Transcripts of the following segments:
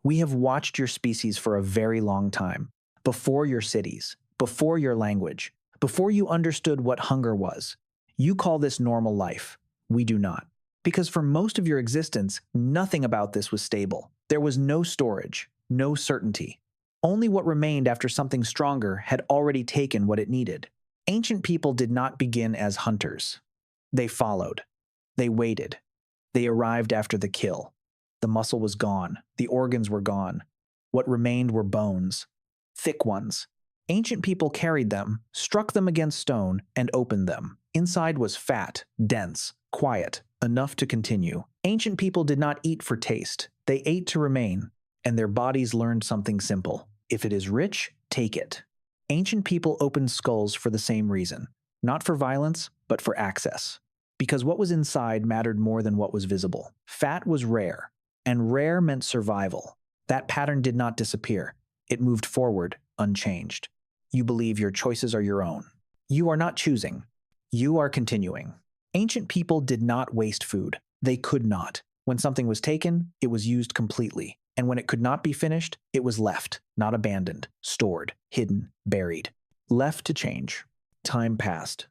We have watched your species for a very long time, before your cities, before your language, before you understood what hunger was. You call this normal life. We do not. Because for most of your existence, nothing about this was stable. There was no storage, no certainty. Only what remained after something stronger had already taken what it needed. Ancient people did not begin as hunters. They followed. They waited. They arrived after the kill. The muscle was gone. The organs were gone. What remained were bones. Thick ones. Ancient people carried them, struck them against stone, and opened them. Inside was fat, dense, quiet, enough to continue. Ancient people did not eat for taste. They ate to remain, and their bodies learned something simple. If it is rich, take it. Ancient people opened skulls for the same reason. Not for violence, but for access. Because what was inside mattered more than what was visible. Fat was rare, and rare meant survival. That pattern did not disappear. It moved forward, unchanged. You believe your choices are your own. You are not choosing. You are continuing. Ancient people did not waste food. They could not. When something was taken, it was used completely. And when it could not be finished, it was left, not abandoned, stored, hidden, buried. Left to change. Time passed.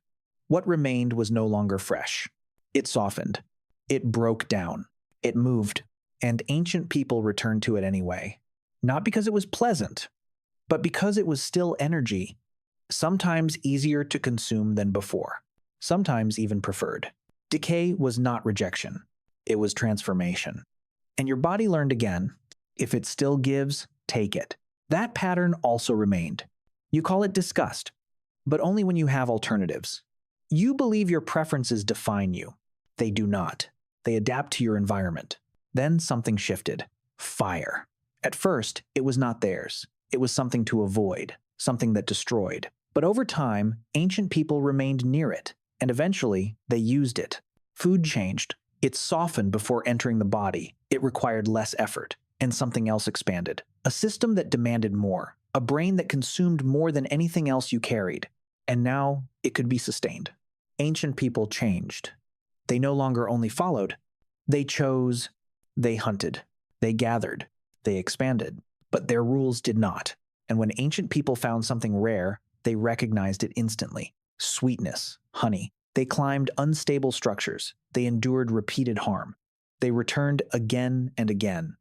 What remained was no longer fresh. It softened. It broke down. It moved. And ancient people returned to it anyway. Not because it was pleasant, but because it was still energy, sometimes easier to consume than before, sometimes even preferred. Decay was not rejection. It was transformation. And your body learned again, if it still gives, take it. That pattern also remained. You call it disgust, but only when you have alternatives. You believe your preferences define you. They do not. They adapt to your environment. Then something shifted. Fire. At first, it was not theirs. It was something to avoid, something that destroyed. But over time, ancient people remained near it, and eventually, they used it. Food changed. It softened before entering the body. It required less effort, and something else expanded. A system that demanded more, a brain that consumed more than anything else you carried. And now, it could be sustained. Ancient people changed. They no longer only followed. They chose. They hunted. They gathered. They expanded. But their rules did not. And when ancient people found something rare, they recognized it instantly. Sweetness, honey. They climbed unstable structures. They endured repeated harm. They returned again and again.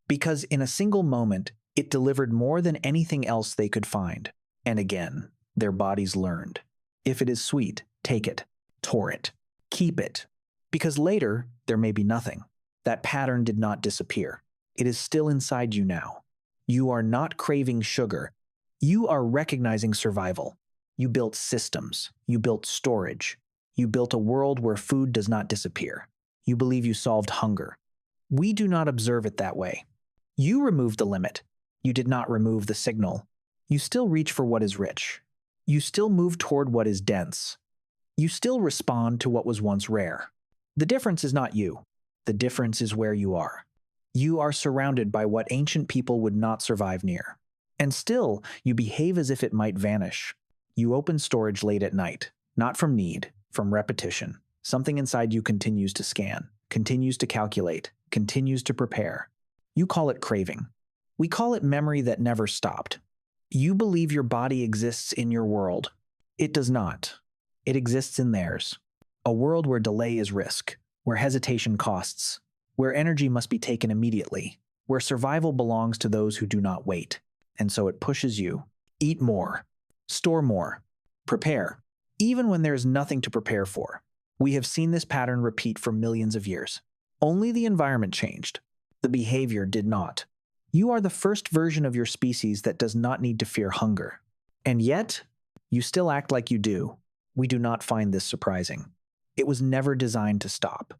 Because in a single moment, it delivered more than anything else they could find. And again, their bodies learned. If it is sweet, take it. Tore it. Keep it. Because later, there may be nothing. That pattern did not disappear. It is still inside you now. You are not craving sugar. You are recognizing survival. You built systems. You built storage. You built a world where food does not disappear. You believe you solved hunger. We do not observe it that way. You removed the limit. You did not remove the signal. You still reach for what is rich. You still move toward what is dense. You still respond to what was once rare. The difference is not you. The difference is where you are. You are surrounded by what ancient people would not survive near. And still, you behave as if it might vanish. You open storage late at night, not from need, from repetition. Something inside you continues to scan, continues to calculate, continues to prepare. You call it craving. We call it memory that never stopped. You believe your body exists in your world. It does not. It exists in theirs. A world where delay is risk, where hesitation costs, where energy must be taken immediately, where survival belongs to those who do not wait. And so it pushes you. Eat more. Store more. Prepare. Even when there is nothing to prepare for. We have seen this pattern repeat for millions of years. Only the environment changed. The behavior did not. You are the first version of your species that does not need to fear hunger. And yet, you still act like you do. We do not find this surprising. It was never designed to stop.